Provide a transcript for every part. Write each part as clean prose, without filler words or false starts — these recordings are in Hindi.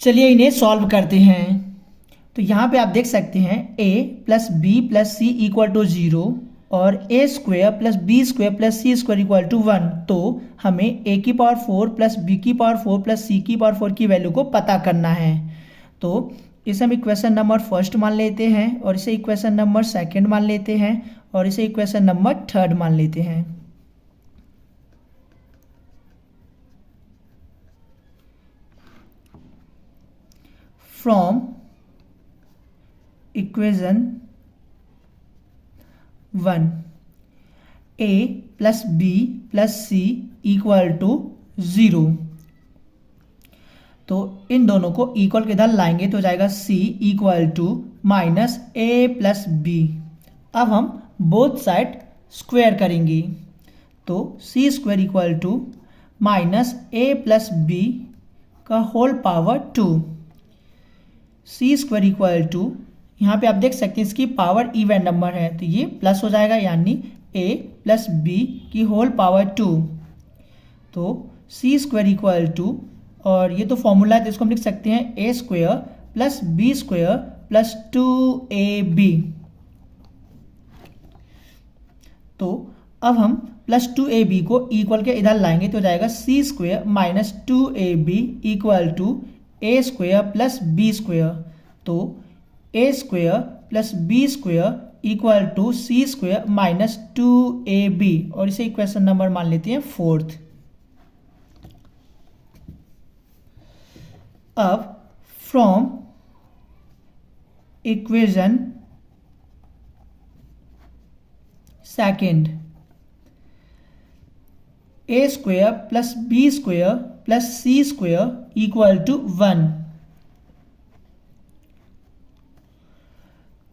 चलिए इन्हें सॉल्व करते हैं। तो यहाँ पे आप देख सकते हैं a plus B plus C equal to 0 और A square plus B square plus C square equal to 1। तो हमें a की पावर 4 प्लस बी की पावर 4 प्लस सी की पावर 4 की वैल्यू को पता करना है। तो इसे हम इक्वेशन नंबर फर्स्ट मान लेते हैं और इसे इक्वेशन नंबर सेकंड मान लेते हैं और इसे इक्वेशन नंबर थर्ड मान लेते हैं। From equation 1 a plus B plus C equal to 0। तो इन दोनों को इक्वल के इधर लाएंगे तो हो जाएगा c equal to minus a plus B. अब हम बोथ साइड स्क्वायर करेंगे तो c square equal to minus a plus B का whole power 2। c square equal to यहाँ पे आप देख सकते हैं इसकी पावर इवन नंबर है तो ये प्लस हो जाएगा यानी a प्लस बी की होल पावर 2। तो c स्क्वायर इक्वल टू और ये तो फॉर्मूला है तो इसको हम लिख सकते हैं a square plus b square plus 2ab। तो अब हम प्लस 2ab को इक्वल के इधर लाएंगे तो हो जाएगा c square minus 2ab equal to a square plus b square. तो a square plus b square equal to c square minus 2ab और इसे इक्वेशन नंबर मान लेते हैं फोर्थ। अब from equation second a square plus b square plus c square equal to 1।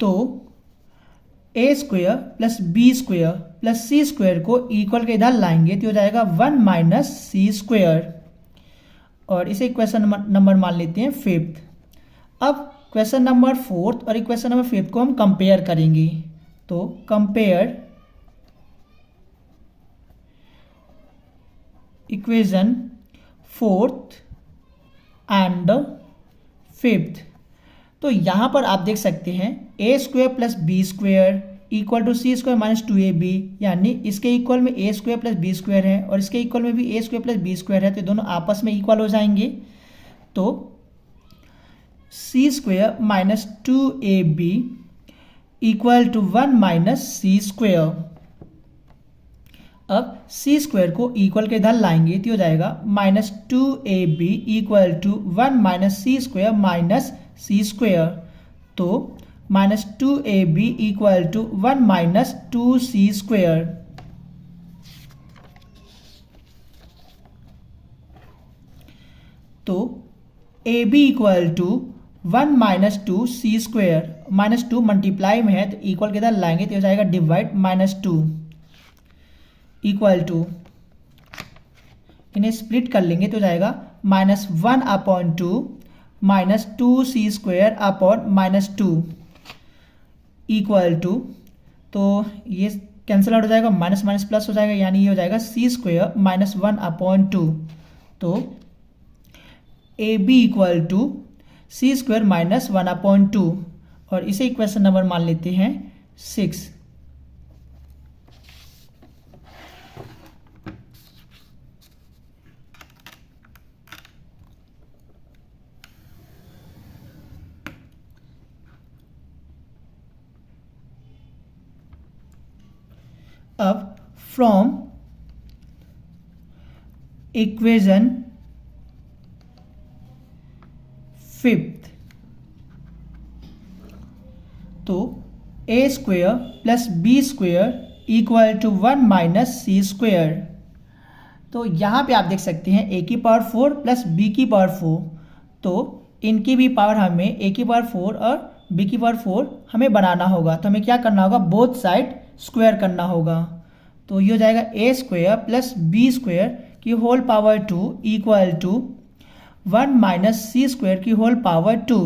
तो a square plus b square plus c square को इक्वल के इधर लाएंगे तो हो जाएगा 1 माइनस सी स्क्वायर और इसे इक्वेशन नंबर मान लेते हैं फिफ्थ। अब क्वेश्चन नंबर फोर्थ और इक्वेशन नंबर फिफ्थ को हम कंपेयर करेंगे तो compare equation fourth and fifth. तो यहाँ पर आप देख सकते हैं a square plus b square equal to c square minus 2ab यानी इसके इक्वल में a square plus b square है और इसके इक्वल में भी a square plus b square है तो दोनों आपस में इक्वल हो जाएंगे। तो c square minus 2ab equal to 1 minus c square. अब c स्क्वायर को इक्वल के इधर लाएंगे तो हो जाएगा minus 2ab equal to 1 minus c square minus c square. तो minus 2ab equal to 1 minus 2c square. तो ab equal to 1 minus 2c square minus 2 multiply में है तो इक्वल के इधर लाएंगे तो हो जाएगा डिवाइड माइनस 2 इक्वल टू इन्हें स्प्लिट कर लेंगे तो हो जाएगा minus 1 upon 2 minus 2c square upon minus 2 equal to तो ये कैंसिल आउट हो जाएगा माइनस माइनस प्लस हो जाएगा यानी ये हो जाएगा c स्क्वायर माइनस 1 अपॉन 2। तो ab equal to c square minus 1 upon 2 और इसे इक्वेशन नंबर मान लेते हैं 6। अब फ्रॉम इक्वेशन फिफ्थ तो a square plus b square equal to 1 minus c square. तो यहाँ पे आप देख सकते हैं a की पावर 4 प्लस b की पावर 4 तो इनकी भी पावर हमें a की पावर 4 और b की पावर 4 हमें बनाना होगा। तो हमें क्या करना होगा बोथ साइड स्क्वायर करना होगा। तो ये हो जाएगा a square plus b square की whole power 2 equal to 1 minus c square की होल पावर 2।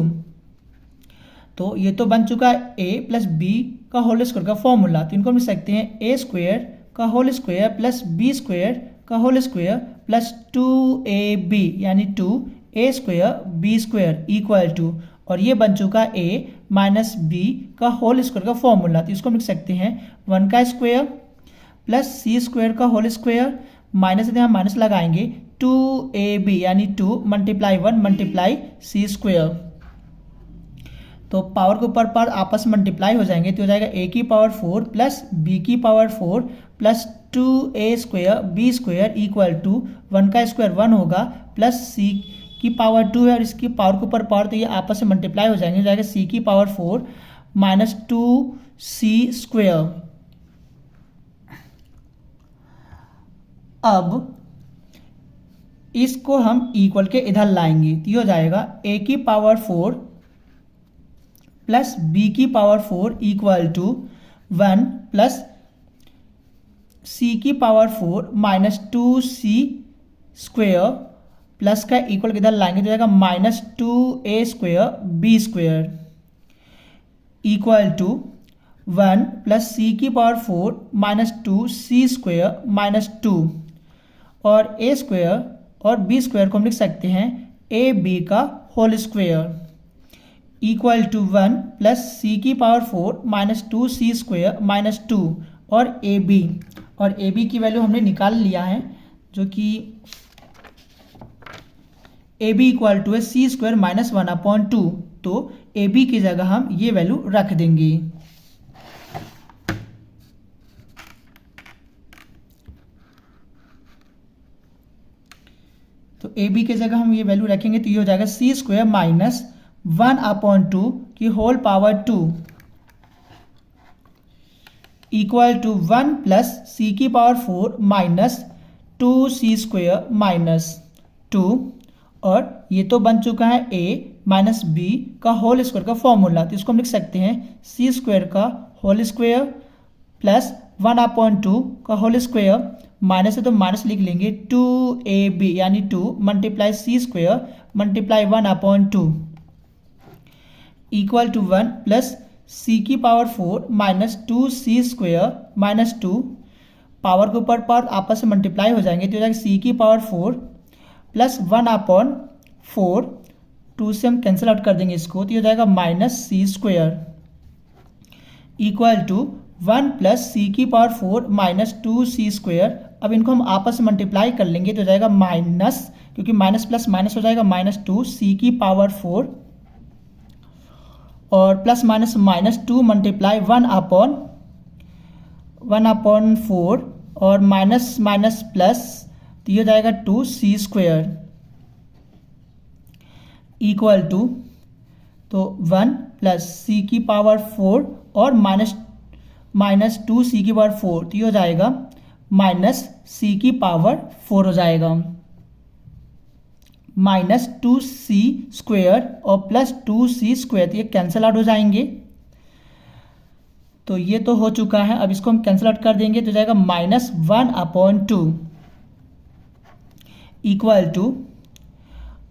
तो ये तो बन चुका है a प्लस बी का होल स्क्वायर का फॉर्मूला। तो इनको हम लिख सकते हैं a स्क्वायर का whole square plus b square का होल स्क्वायर प्लस 2ab यानी 2 a square b square equal to, और ये बन चुका ए माइनस बी का होल स्क्वायर का फॉर्मूला। तो इसको हम लिख सकते हैं 1 का स्क्वायर प्लस सी स्क्वायर का होल स्क्वायर माइनस यदि हम माइनस लगाएंगे 2ab यानी 2 मल्टीप्लाई 1 मल्टीप्लाई सी स्क्वायर। तो पावर के ऊपर पर आपस में मल्टीप्लाई हो जाएंगे तो हो जाएगा a की पावर 4 प्लस b की power 4 plus 2a square b square equal to 1 का स्क्वायर 1 होगा प्लस c की पावर 2 है और इसकी पावर के ऊपर पावर, तो ये आपस में मल्टीप्लाई हो जाएंगे, हो जाएगा c की पावर 4 माइनस 2c स्क्वायर। अब इसको हम इक्वल के इधर लाएंगे तो ये हो जाएगा a की पावर 4 प्लस b की power 4 equal to 1 plus c की power 4 minus 2c square plus का इक्वल किधर लाएंगे तो जाएगा minus 2a square b square equal to 1 plus c की power 4 minus 2c square minus 2, और a स्क्वायर और b स्क्वायर को हम लिख सकते हैं ए बी का whole square equal to 1 plus c की power 4 minus 2c square minus 2, और ए बी की वैल्यू हमने निकाल लिया है जो कि ए बी इक्वल टू है सी स्क्वायर माइनस 1/2। तो ए बी की जगह हम ये वैल्यू रख देंगे। तो ए बी की जगह हम ये वैल्यू रखेंगे तो ये हो जाएगा सी स्क्वायर माइनस 1/2 की whole power 2 equal to 1 plus सी की power 4 minus 2c square minus 2, और ये तो बन चुका है a माइनस बी का होल स्क्वायर का फॉर्मूला। तो इसको हम लिख सकते हैं सी स्क्वायर का होल स्क्वायर प्लस 1/2 का होल स्क्वायर, माइनस है तो माइनस लिख लेंगे 2ab यानी 2 multiply c square multiply 1/2 equal to 1 plus c की power 4 minus 2c square minus 2, power के ऊपर पर आपस में मल्टीप्लाई हो जाएंगे तो हो जाएगा c की पावर 4 प्लस 1/4, 2 से हम कैंसिल आउट कर देंगे इसको, तो ये हो जाएगा minus c square equal to 1 plus सी की पावर 4 माइनस 2c स्क्वायर। अब इनको हम आपस में मल्टीप्लाई कर लेंगे तो हो जाएगा माइनस, क्योंकि माइनस प्लस माइनस हो जाएगा माइनस 2c की पावर 4 और प्लस माइनस माइनस 2 मल्टीप्लाई 1/4 और माइनस माइनस प्लस, तो ये हो जाएगा 2c स्क्वायर इक्वल टू, तो 1 प्लस c की पावर 4 और माइनस 2c की पावर 4, तो ये हो जाएगा माइनस c की पावर 4 हो जाएगा माइनस 2c स्क्वायर और प्लस 2c स्क्वायर, तो ये कैंसिल आउट हो जाएंगे। तो ये तो हो चुका है, अब इसको हम कैंसिल आउट कर देंगे तो हो जाएगा माइनस 1/2 इक्वल टू,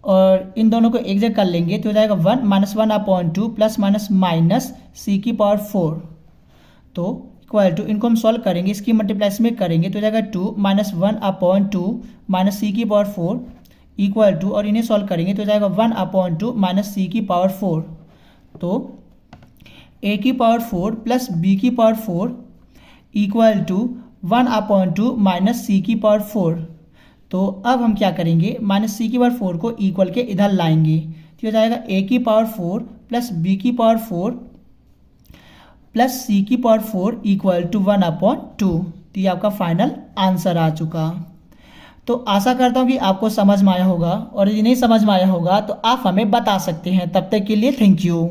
और इन दोनों को एक जगह कर लेंगे तो हो जाएगा 1 माइनस 1/2 प्लस माइनस माइनस सी की पावर 4, तो इक्वल टू, इनको हम सॉल्व करेंगे, इसकी मल्टीप्लाइस में करेंगे तो हो जाएगा 2 माइनस 1/2 माइनस सी की पावर 4 इक्वल टू, और इन्हें सॉल्व करेंगे तो हो जाएगा 1/2 माइनस सी की पावर 4, तो a की पावर 4 प्लस b की पावर 4 इक्वल टू 1/2 माइनस सी की पावर 4। तो अब हम क्या करेंगे, माइनस सी की पावर 4 को इक्वल के इधर लाएंगे तो हो जाएगा a की पावर 4 प्लस b की पावर 4 प्लस c की पावर 4 इक्वल टू 1/2। तो ये आपका फाइनल आंसर आ चुका। तो आशा करता हूँ कि आपको समझ में आया होगा, और यदि नहीं समझ में आया होगा तो आप हमें बता सकते हैं। तब तक के लिए थैंक यू।